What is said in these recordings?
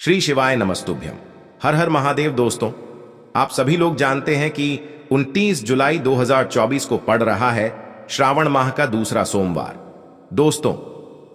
श्री शिवाय नमस्तुभ्यम। हर हर महादेव। दोस्तों, आप सभी लोग जानते हैं कि 29 जुलाई 2024 को पड़ रहा है श्रावण माह का दूसरा सोमवार। दोस्तों,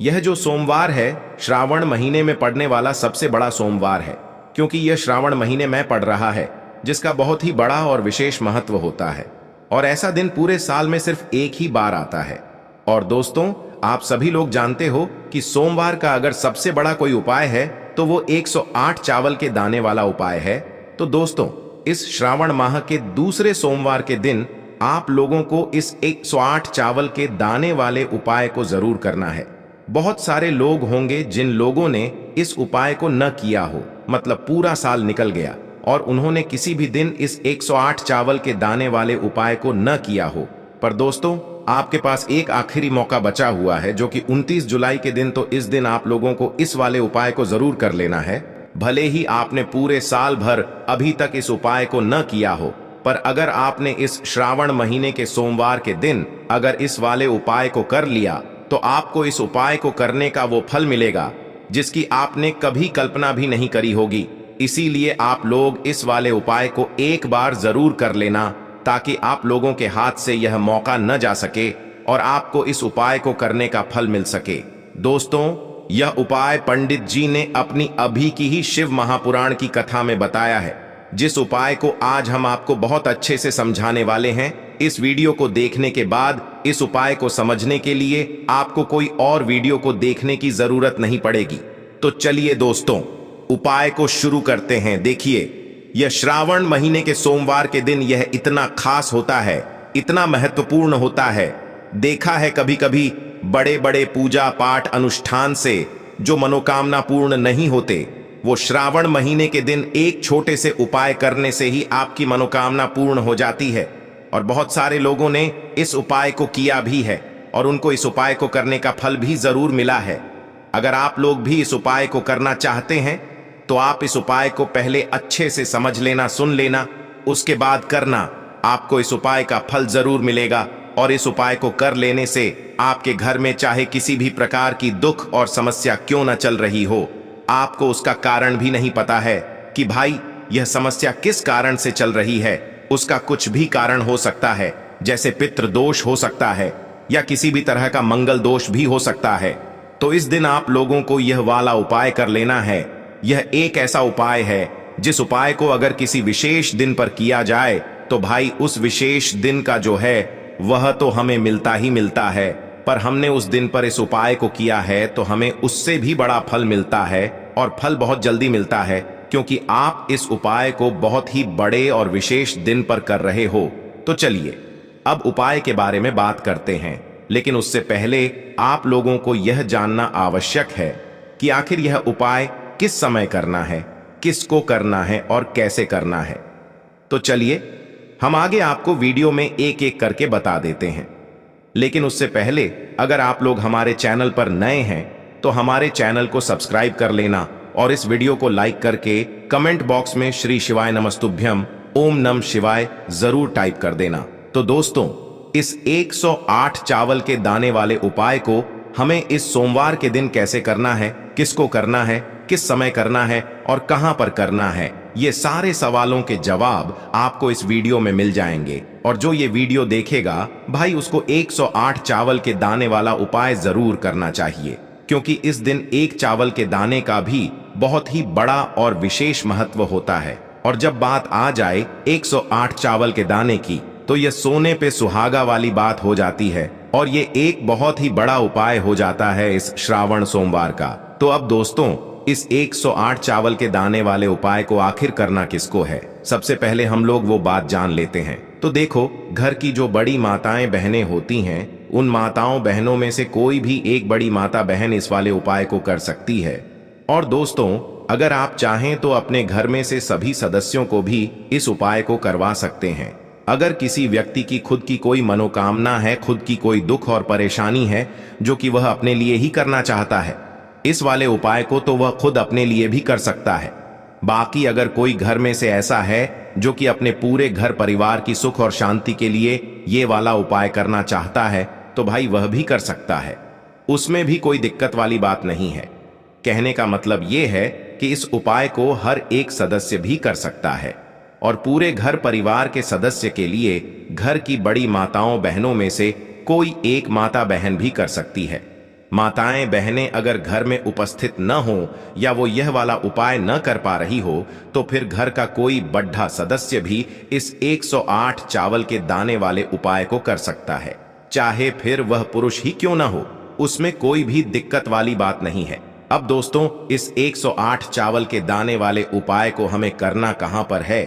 यह जो सोमवार है श्रावण महीने में पड़ने वाला सबसे बड़ा सोमवार है, क्योंकि यह श्रावण महीने में पड़ रहा है, जिसका बहुत ही बड़ा और विशेष महत्व होता है। और ऐसा दिन पूरे साल में सिर्फ एक ही बार आता है। और दोस्तों, आप सभी लोग जानते हो कि सोमवार का अगर सबसे बड़ा कोई उपाय है तो वो 108 चावल के दाने वाला उपाय है। तो दोस्तों, इस श्रावण माह के दूसरे सोमवार के दिन आप लोगों को इस 108 चावल के दाने वाले उपाय को जरूर करना है। बहुत सारे लोग होंगे जिन लोगों ने इस उपाय को न किया हो, मतलब पूरा साल निकल गया और उन्होंने किसी भी दिन इस 108 चावल के दाने वाले उपाय को न किया हो। पर दोस्तों, आपके पास एक आखिरी मौका बचा हुआ है, जो कि 29 जुलाई के दिन। तो इस दिन आप लोगों को इस वाले उपाय को जरूर कर लेना है। भले ही आपने पूरे साल भर अभी तक इस उपाय को न किया हो, पर अगर आपने इस श्रावण महीने के सोमवार के दिन अगर इस वाले उपाय को कर लिया तो आपको इस उपाय को करने का वो फल मिलेगा जिसकी आपने कभी कल्पना भी नहीं करी होगी। इसीलिए आप लोग इस वाले उपाय को एक बार जरूर कर लेना, ताकि आप लोगों के हाथ से यह मौका न जा सके और आपको इस उपाय को करने का फल मिल सके। दोस्तों, यह उपाय पंडित जी ने अपनी अभी की ही शिव महापुराण की कथा में बताया है, जिस उपाय को आज हम आपको बहुत अच्छे से समझाने वाले हैं। इस वीडियो को देखने के बाद इस उपाय को समझने के लिए आपको कोई और वीडियो को देखने की जरूरत नहीं पड़ेगी। तो चलिए दोस्तों, उपाय को शुरू करते हैं। देखिए, यह श्रावण महीने के सोमवार के दिन यह इतना खास होता है, इतना महत्वपूर्ण होता है। देखा है कभी कभी बड़े बड़े पूजा पाठ अनुष्ठान से जो मनोकामना पूर्ण नहीं होते, वो श्रावण महीने के दिन एक छोटे से उपाय करने से ही आपकी मनोकामना पूर्ण हो जाती है। और बहुत सारे लोगों ने इस उपाय को किया भी है और उनको इस उपाय को करने का फल भी जरूर मिला है। अगर आप लोग भी इस उपाय को करना चाहते हैं तो आप इस उपाय को पहले अच्छे से समझ लेना, सुन लेना, उसके बाद करना। आपको इस उपाय का फल जरूर मिलेगा। और इस उपाय को कर लेने से आपके घर में चाहे किसी भी प्रकार की दुख और समस्या क्यों न चल रही हो, आपको उसका कारण भी नहीं पता है कि भाई यह समस्या किस कारण से चल रही है। उसका कुछ भी कारण हो सकता है, जैसे पितृ दोष हो सकता है या किसी भी तरह का मंगल दोष भी हो सकता है। तो इस दिन आप लोगों को यह वाला उपाय कर लेना है। यह एक ऐसा उपाय है जिस उपाय को अगर किसी विशेष दिन पर किया जाए तो भाई उस विशेष दिन का जो है वह तो हमें मिलता ही मिलता है, पर हमने उस दिन पर इस उपाय को किया है तो हमें उससे भी बड़ा फल मिलता है। और फल बहुत जल्दी मिलता है, क्योंकि आप इस उपाय को बहुत ही बड़े और विशेष दिन पर कर रहे हो। तो चलिए अब उपाय के बारे में बात करते हैं, लेकिन उससे पहले आप लोगों को यह जानना आवश्यक है कि आखिर यह उपाय किस समय करना है, किसको करना है और कैसे करना है। तो चलिए हम आगे आपको वीडियो में एक एक करके बता देते हैं। लेकिन उससे पहले अगर आप लोग हमारे चैनल पर नए हैं तो हमारे चैनल को सब्सक्राइब कर लेना और इस वीडियो को लाइक करके कमेंट बॉक्स में श्री शिवाय नमस्तुभ्यम ओम नम शिवाय जरूर टाइप कर देना। तो दोस्तों, इस 108 चावल के दाने वाले उपाय को हमें इस सोमवार के दिन कैसे करना है, किसको करना है, किस समय करना है और कहां पर करना है, ये सारे सवालों के जवाब आपको इस वीडियो में मिल जाएंगे। और जो ये वीडियो देखेगा भाई, उसको 108 चावल के दाने वाला उपाय जरूर करना चाहिए, क्योंकि इस दिन एक चावल के दाने का भी बहुत ही बड़ा और विशेष महत्व होता है। और जब बात आ जाए 108 चावल के दाने की, तो यह सोने पे सुहागा वाली बात हो जाती है और ये एक बहुत ही बड़ा उपाय हो जाता है इस श्रावण सोमवार का। तो अब दोस्तों, इस 108 चावल के दाने वाले उपाय को आखिर करना किसको है, सबसे पहले हम लोग वो बात जान लेते हैं। तो देखो, घर की जो बड़ी माताएं बहनें होती हैं, उन माताओं बहनों में से कोई भी एक बड़ी माता बहन इस वाले उपाय को कर सकती है। और दोस्तों, अगर आप चाहें तो अपने घर में से सभी सदस्यों को भी इस उपाय को करवा सकते हैं। अगर किसी व्यक्ति की खुद की कोई मनोकामना है, खुद की कोई दुख और परेशानी है जो कि वह अपने लिए ही करना चाहता है, इस वाले उपाय को तो वह खुद अपने लिए भी कर सकता है। बाकी अगर कोई घर में से ऐसा है जो कि अपने पूरे घर परिवार की सुख और शांति के लिए ये वाला उपाय करना चाहता है, तो भाई वह भी कर सकता है। उसमें भी कोई दिक्कत वाली बात नहीं है। कहने का मतलब ये है कि इस उपाय को हर एक सदस्य भी कर सकता है और पूरे घर परिवार के सदस्य के लिए घर की बड़ी माताओं बहनों में से कोई एक माता बहन भी कर सकती है। माताएं बहनें अगर घर में उपस्थित न हो या वो यह वाला उपाय न कर पा रही हो तो फिर घर का कोई बड्ढा सदस्य भी इस 108 चावल के दाने वाले उपाय को कर सकता है, चाहे फिर वह पुरुष ही क्यों ना हो, उसमें कोई भी दिक्कत वाली बात नहीं है। अब दोस्तों, इस 108 चावल के दाने वाले उपाय को हमें करना कहां पर है?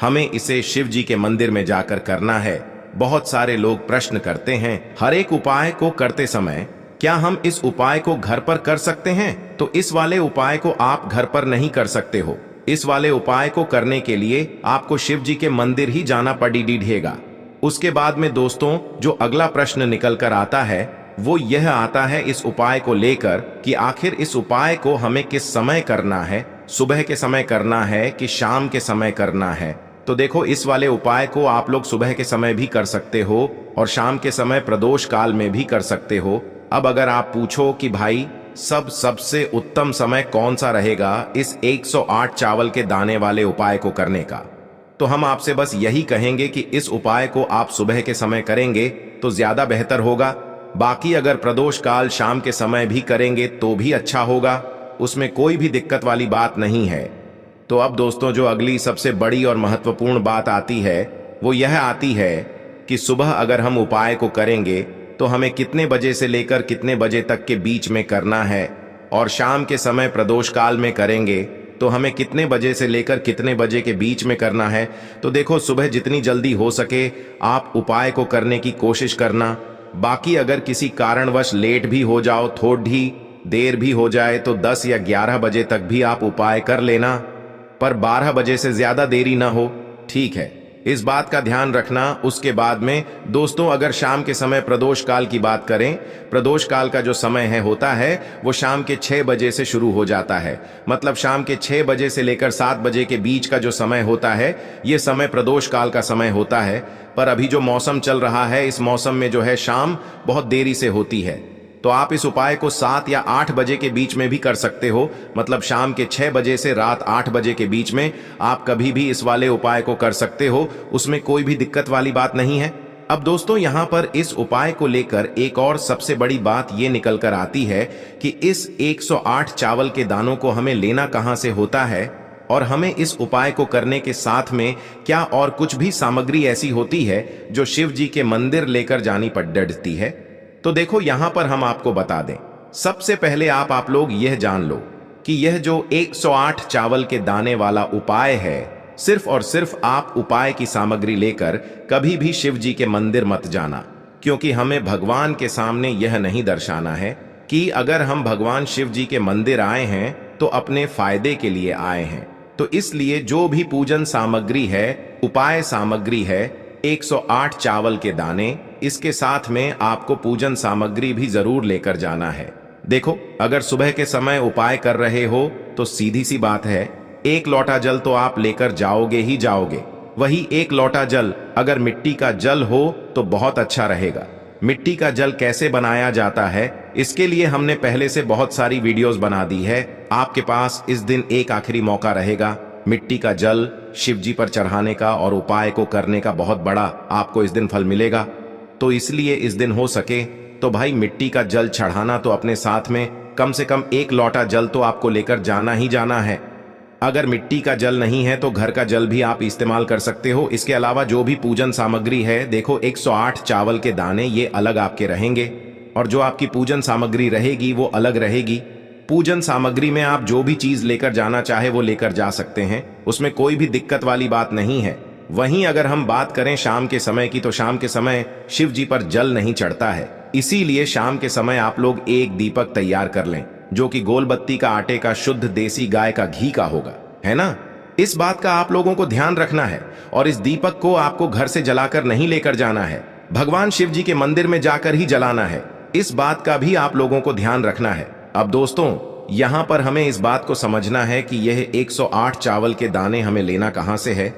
हमें इसे शिव जी के मंदिर में जाकर करना है। बहुत सारे लोग प्रश्न करते हैं, हर एक उपाय को करते समय क्या हम इस उपाय को घर पर कर सकते हैं? तो इस वाले उपाय को आप घर पर नहीं कर सकते हो। इस वाले उपाय को करने के लिए आपको शिव जी के मंदिर ही जाना पड़ेगा। उसके बाद में दोस्तों, जो अगला प्रश्न निकल कर आता है वो यह आता है इस उपाय को लेकर कि आखिर इस उपाय को हमें किस समय करना है, सुबह के समय करना है कि शाम के समय करना है? तो देखो, इस वाले उपाय को आप लोग सुबह के समय भी कर सकते हो और शाम के समय प्रदोष काल में भी कर सकते हो। अब अगर आप पूछो कि भाई सबसे उत्तम समय कौन सा रहेगा इस 108 चावल के दाने वाले उपाय को करने का, तो हम आपसे बस यही कहेंगे कि इस उपाय को आप सुबह के समय करेंगे तो ज्यादा बेहतर होगा। बाकी अगर प्रदोष काल शाम के समय भी करेंगे तो भी अच्छा होगा, उसमें कोई भी दिक्कत वाली बात नहीं है। तो अब दोस्तों, जो अगली सबसे बड़ी और महत्वपूर्ण बात आती है वो यह आती है कि सुबह अगर हम उपाय को करेंगे तो हमें कितने बजे से लेकर कितने बजे तक के बीच में करना है, और शाम के समय प्रदोष काल में करेंगे तो हमें कितने बजे से लेकर कितने बजे के बीच में करना है। तो देखो, सुबह जितनी जल्दी हो सके आप उपाय को करने की कोशिश करना। बाकी अगर किसी कारणवश लेट भी हो जाओ, थोड़ी देर भी हो जाए तो 10 या 11 बजे तक भी आप उपाय कर लेना, पर 12 बजे से ज्यादा देरी ना हो, ठीक है? इस बात का ध्यान रखना। उसके बाद में दोस्तों, अगर शाम के समय प्रदोष काल की बात करें, प्रदोष काल का जो समय होता है वो शाम के 6 बजे से शुरू हो जाता है। मतलब शाम के 6 बजे से लेकर 7 बजे के बीच का जो समय होता है ये समय प्रदोष काल का समय होता है। पर अभी जो मौसम चल रहा है, इस मौसम में जो है शाम बहुत देरी से होती है, तो आप इस उपाय को 7 या 8 बजे के बीच में भी कर सकते हो। मतलब शाम के 6 बजे से रात 8 बजे के बीच में आप कभी भी इस वाले उपाय को कर सकते हो, उसमें कोई भी दिक्कत वाली बात नहीं है। अब दोस्तों, यहाँ पर इस उपाय को लेकर एक और सबसे बड़ी बात ये निकल कर आती है कि इस 108 चावल के दानों को हमें लेना कहाँ से होता है, और हमें इस उपाय को करने के साथ में क्या और कुछ भी सामग्री ऐसी होती है जो शिव जी के मंदिर लेकर जानी पड़ती है। तो देखो, यहां पर हम आपको बता दें, सबसे पहले आप लोग यह जान लो कि यह जो 108 चावल के दाने वाला उपाय है, सिर्फ और सिर्फ आप उपाय की सामग्री लेकर कभी भी शिव जी के मंदिर मत जाना, क्योंकि हमें भगवान के सामने यह नहीं दर्शाना है कि अगर हम भगवान शिव जी के मंदिर आए हैं तो अपने फायदे के लिए आए हैं। तो इसलिए जो भी पूजन सामग्री है, उपाय सामग्री है, 108 चावल के दाने, इसके साथ में आपको पूजन सामग्री भी जरूर लेकर जाना है। देखो, अगर सुबह के समय उपाय कर रहे हो तो सीधी सी बात है, 1 लोटा जल तो आप लेकर जाओगे ही जाओगे। वही 1 लोटा जल अगर मिट्टी का जल हो तो बहुत अच्छा रहेगा। मिट्टी का जल कैसे बनाया जाता है, इसके लिए हमने पहले से बहुत सारी वीडियोस बना दी है। आपके पास इस दिन एक आखिरी मौका रहेगा मिट्टी का जल शिव जी पर चढ़ाने का और उपाय को करने का, बहुत बड़ा आपको इस दिन फल मिलेगा। तो इसलिए इस दिन हो सके तो भाई मिट्टी का जल चढ़ाना तो अपने साथ में कम से कम 1 लोटा जल तो आपको लेकर जाना ही जाना है। अगर मिट्टी का जल नहीं है तो घर का जल भी आप इस्तेमाल कर सकते हो। इसके अलावा जो भी पूजन सामग्री है, देखो 108 चावल के दाने ये अलग आपके रहेंगे, और जो आपकी पूजन सामग्री रहेगी वो अलग रहेगी। पूजन सामग्री में आप जो भी चीज लेकर जाना चाहे वो लेकर जा सकते हैं, उसमें कोई भी दिक्कत वाली बात नहीं है। वहीं अगर हम बात करें शाम के समय की, तो शाम के समय शिव जी पर जल नहीं चढ़ता है, इसीलिए शाम के समय आप लोग एक दीपक तैयार कर लें जो कि गोलबत्ती का आटे का शुद्ध देसी गाय का घी का होगा, है ना? इस बात का आप लोगों को ध्यान रखना है, और इस दीपक को आपको घर से जलाकर नहीं लेकर जाना है, भगवान शिव जी के मंदिर में जाकर ही जलाना है। इस बात का भी आप लोगों को ध्यान रखना है। अब दोस्तों, यहां पर हमें इस बात को समझना है कि यह 108 चावल के दाने हमें लेना कहां से है।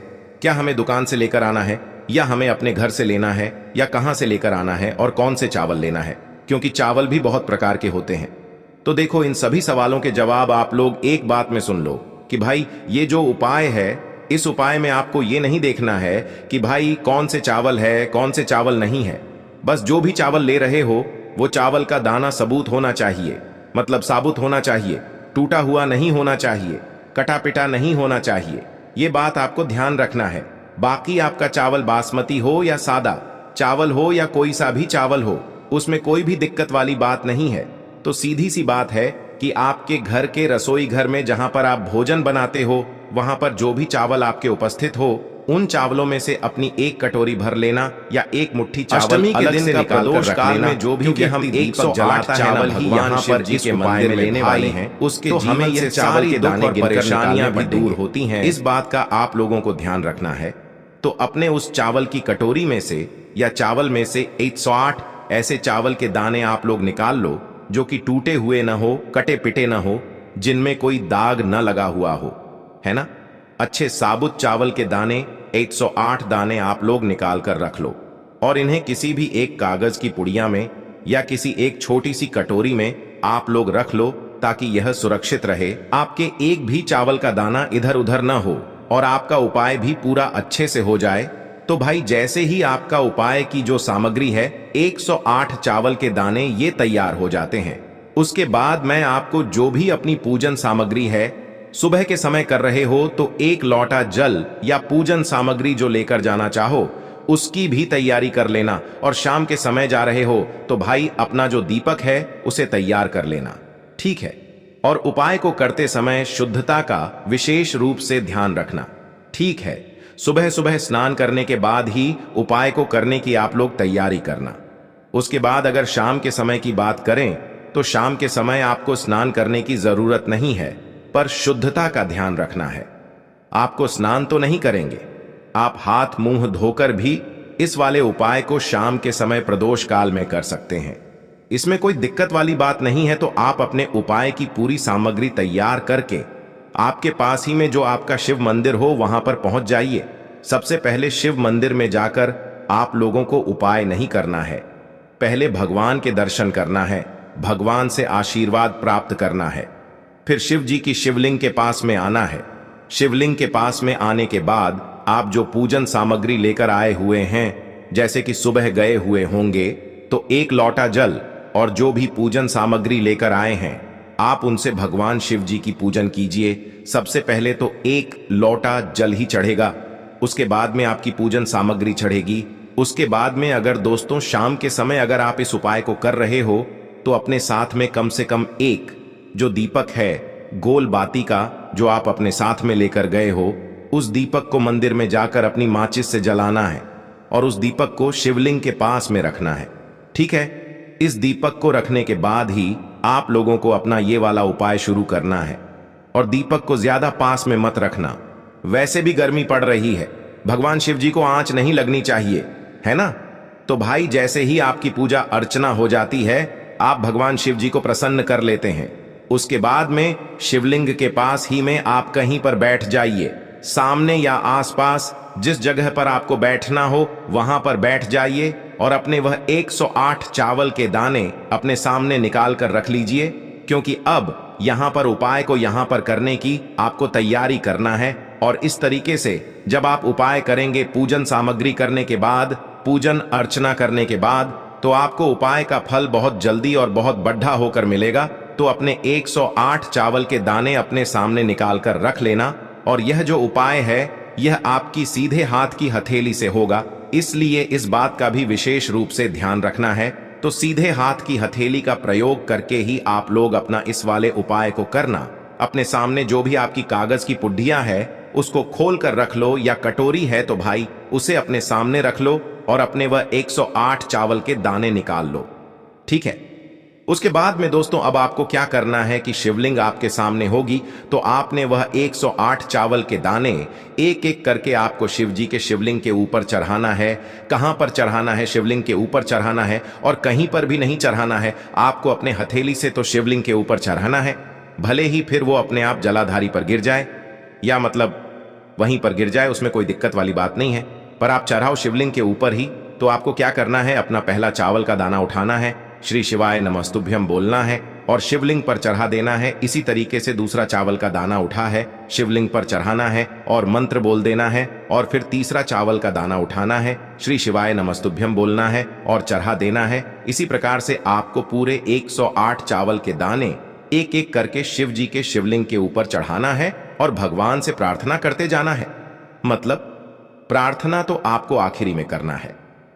क्या हमें दुकान से लेकर आना है, या हमें अपने घर से लेना है, या कहां से लेकर आना है और कौन से चावल लेना है, क्योंकि चावल भी बहुत प्रकार के होते हैं। तो देखो, इन सभी सवालों के जवाब आप लोग एक बात में सुन लो कि भाई ये जो उपाय है, इस उपाय में आपको ये नहीं देखना है कि भाई कौन से चावल है कौन से चावल नहीं है। बस जो भी चावल ले रहे हो वो चावल का दाना सबूत होना चाहिए, मतलब साबुत होना चाहिए, टूटा हुआ नहीं होना चाहिए, कटा पिटा नहीं होना चाहिए। ये बात आपको ध्यान रखना है। बाकी आपका चावल बासमती हो या सादा चावल हो या कोई सा भी चावल हो, उसमें कोई भी दिक्कत वाली बात नहीं है। तो सीधी सी बात है कि आपके घर के रसोई घर में जहां पर आप भोजन बनाते हो, वहां पर जो भी चावल आपके उपस्थित हो, उन चावलों में से अपनी एक कटोरी भर लेना या एक मुट्ठी चावल अष्टमी के दिन का प्रदोष काल में जो भी व्यक्ति दीपक जलाता है ना, भगवान शिव जी के मंदिर में लेने वाले हैं, उसके जीवन से चावल के दाने गिनकर परेशानियां भी दूर होती हैं। इस बात का आप लोगों को ध्यान रखना है। तो अपने उस चावल की कटोरी में से या चावल में से 108 ऐसे चावल के दाने आप लोग निकाल लो जो कि टूटे हुए न हो, कटे पिटे न हो, जिनमें कोई दाग न लगा हुआ हो, है ना। अच्छे साबुत चावल के दाने 108 दाने आप लोग निकाल कर रख लो और इन्हें किसी भी एक कागज की पुड़िया में या किसी एक छोटी सी कटोरी में आप लोग रख लो, ताकि यह सुरक्षित रहे, आपके एक भी चावल का दाना इधर उधर न हो और आपका उपाय भी पूरा अच्छे से हो जाए। तो भाई जैसे ही आपका उपाय की जो सामग्री है 108 चावल के दाने ये तैयार हो जाते हैं, उसके बाद मैं आपको जो भी अपनी पूजन सामग्री है, सुबह के समय कर रहे हो तो एक लोटा जल या पूजन सामग्री जो लेकर जाना चाहो उसकी भी तैयारी कर लेना, और शाम के समय जा रहे हो तो भाई अपना जो दीपक है उसे तैयार कर लेना, ठीक है। और उपाय को करते समय शुद्धता का विशेष रूप से ध्यान रखना, ठीक है। सुबह सुबह स्नान करने के बाद ही उपाय को करने की आप लोग तैयारी करना। उसके बाद अगर शाम के समय की बात करें तो शाम के समय आपको स्नान करने की जरूरत नहीं है, पर शुद्धता का ध्यान रखना है। आपको स्नान तो नहीं करेंगे, आप हाथ मुंह धोकर भी इस वाले उपाय को शाम के समय प्रदोष काल में कर सकते हैं। इसमें कोई दिक्कत वाली बात नहीं है। तो आप अपने उपाय की पूरी सामग्री तैयार करके आपके पास ही में जो आपका शिव मंदिर हो वहां पर पहुंच जाइए। सबसे पहले शिव मंदिर में जाकर आप लोगों को उपाय नहीं करना है, पहले भगवान के दर्शन करना है, भगवान से आशीर्वाद प्राप्त करना है। फिर शिव जी की शिवलिंग के पास में आना है। शिवलिंग के पास में आने के बाद आप जो पूजन सामग्री लेकर आए हुए हैं, जैसे कि सुबह गए हुए होंगे तो एक लोटा जल और जो भी पूजन सामग्री लेकर आए हैं आप उनसे भगवान शिव जी की पूजन कीजिए। सबसे पहले तो एक लोटा जल ही चढ़ेगा, उसके बाद में आपकी पूजन सामग्री चढ़ेगी। उसके बाद में अगर दोस्तों शाम के समय अगर आप इस उपाय को कर रहे हो तो अपने साथ में कम से कम एक जो दीपक है गोल बाती का जो आप अपने साथ में लेकर गए हो, उस दीपक को मंदिर में जाकर अपनी माचिस से जलाना है और उस दीपक को शिवलिंग के पास में रखना है, ठीक है। इस दीपक को रखने के बाद ही आप लोगों को अपना ये वाला उपाय शुरू करना है। और दीपक को ज्यादा पास में मत रखना, वैसे भी गर्मी पड़ रही है, भगवान शिव जी को आंच नहीं लगनी चाहिए, है ना। तो भाई जैसे ही आपकी पूजा अर्चना हो जाती है आप भगवान शिव जी को प्रसन्न कर लेते हैं। उसके बाद में शिवलिंग के पास ही में आप कहीं पर बैठ जाइए, सामने या आसपास जिस जगह पर आपको बैठना हो वहां पर बैठ जाइए और अपने वह 108 चावल के दाने अपने सामने निकाल कर रख लीजिए, क्योंकि अब यहां पर उपाय को यहां पर करने की आपको तैयारी करना है। और इस तरीके से जब आप उपाय करेंगे पूजन सामग्री करने के बाद, पूजन अर्चना करने के बाद, तो आपको उपाय का फल बहुत जल्दी और बहुत बढ़ा होकर मिलेगा। तो अपने 108 चावल के दाने अपने सामने निकाल कर रख लेना। और यह जो उपाय है यह आपकी सीधे हाथ की हथेली से होगा, इसलिए इस बात का भी विशेष रूप से ध्यान रखना है। तो सीधे हाथ की हथेली का प्रयोग करके ही आप लोग अपना इस वाले उपाय को करना। अपने सामने जो भी आपकी कागज की पुड्डियां है उसको खोल कर रख लो, या कटोरी है तो भाई उसे अपने सामने रख लो और अपने वह 108 चावल के दाने निकाल लो, ठीक है। उसके बाद में दोस्तों अब आपको क्या करना है कि शिवलिंग आपके सामने होगी तो आपने वह 108 चावल के दाने एक एक करके आपको शिव जी के शिवलिंग के ऊपर चढ़ाना है। कहां पर चढ़ाना है? शिवलिंग के ऊपर चढ़ाना है, और कहीं पर भी नहीं चढ़ाना है, आपको अपने हथेली से तो शिवलिंग के ऊपर चढ़ाना है। भले ही फिर वो अपने आप जलाधारी पर गिर जाए या मतलब वहीं पर गिर जाए, उसमें कोई दिक्कत वाली बात नहीं है, पर आप चढ़ाओ शिवलिंग के ऊपर ही। तो आपको क्या करना है, अपना पहला चावल का दाना उठाना है, श्री शिवाय नमस्तुभ्यम बोलना है, और शिवलिंग पर चढ़ा देना है। इसी तरीके से दूसरा चावल का दाना उठा है, शिवलिंग पर चढ़ाना है और मंत्र बोल देना है। और फिर तीसरा चावल का दाना उठाना है, श्री शिवाय नमस्तुभ्यम बोलना है और चढ़ा देना है। इसी प्रकार से आपको पूरे 108 चावल के दाने एक एक करके शिव जी के शिवलिंग के ऊपर चढ़ाना है और भगवान से प्रार्थना करते जाना है। मतलब प्रार्थना तो आपको आखिरी में करना है,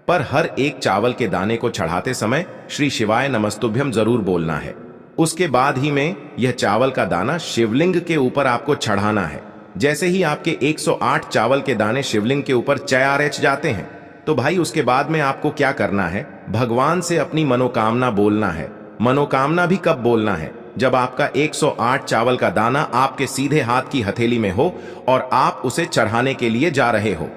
पर हर एक चावल के दाने को चढ़ाते समय श्री शिवाय नमस्तुभ्यम जरूर बोलना है। उसके बाद ही में यह चावल का दाना शिवलिंग के ऊपर आपको चढ़ाना है। जैसे ही आपके 108 चावल के दाने शिवलिंग के ऊपर चयारच जाते हैं, तो भाई उसके बाद में आपको क्या करना है, भगवान से अपनी मनोकामना बोलना है। मनोकामना भी कब बोलना है, जब आपका 108 चावल का दाना आपके सीधे हाथ की हथेली में हो और आप उसे चढ़ाने के लिए जा रहे हो।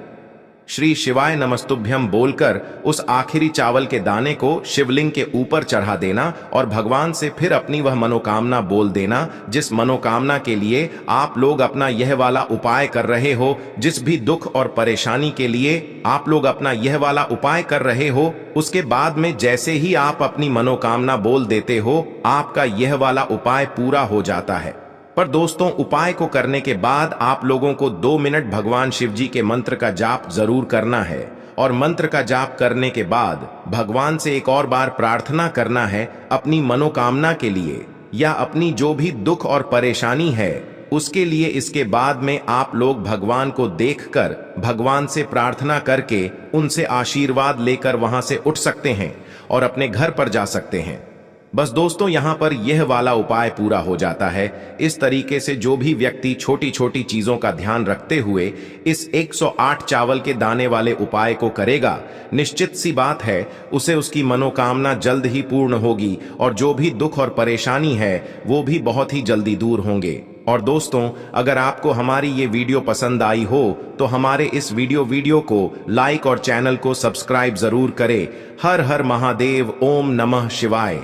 श्री शिवाय नमस्तुभ्यम बोलकर उस आखिरी चावल के दाने को शिवलिंग के ऊपर चढ़ा देना और भगवान से फिर अपनी वह मनोकामना बोल देना, जिस मनोकामना के लिए आप लोग अपना यह वाला उपाय कर रहे हो। जिस भी दुख और परेशानी के लिए आप लोग अपना यह वाला उपाय कर रहे हो, उसके बाद में जैसे ही आप अपनी मनोकामना बोल देते हो, आपका यह वाला उपाय पूरा हो जाता है। पर दोस्तों, उपाय को करने के बाद आप लोगों को 2 मिनट भगवान शिव जी के मंत्र का जाप जरूर करना है। और मंत्र का जाप करने के बाद भगवान से एक और बार प्रार्थना करना है अपनी मनोकामना के लिए या अपनी जो भी दुख और परेशानी है उसके लिए। इसके बाद में आप लोग भगवान को देखकर भगवान से प्रार्थना करके उनसे आशीर्वाद लेकर वहां से उठ सकते हैं और अपने घर पर जा सकते हैं। बस दोस्तों, यहाँ पर यह वाला उपाय पूरा हो जाता है। इस तरीके से जो भी व्यक्ति छोटी छोटी चीजों का ध्यान रखते हुए इस 108 चावल के दाने वाले उपाय को करेगा, निश्चित सी बात है उसे उसकी मनोकामना जल्द ही पूर्ण होगी और जो भी दुख और परेशानी है वो भी बहुत ही जल्दी दूर होंगे। और दोस्तों, अगर आपको हमारी ये वीडियो पसंद आई हो तो हमारे इस वीडियो को लाइक और चैनल को सब्सक्राइब जरूर करें। हर हर महादेव, ओम नमः शिवाय।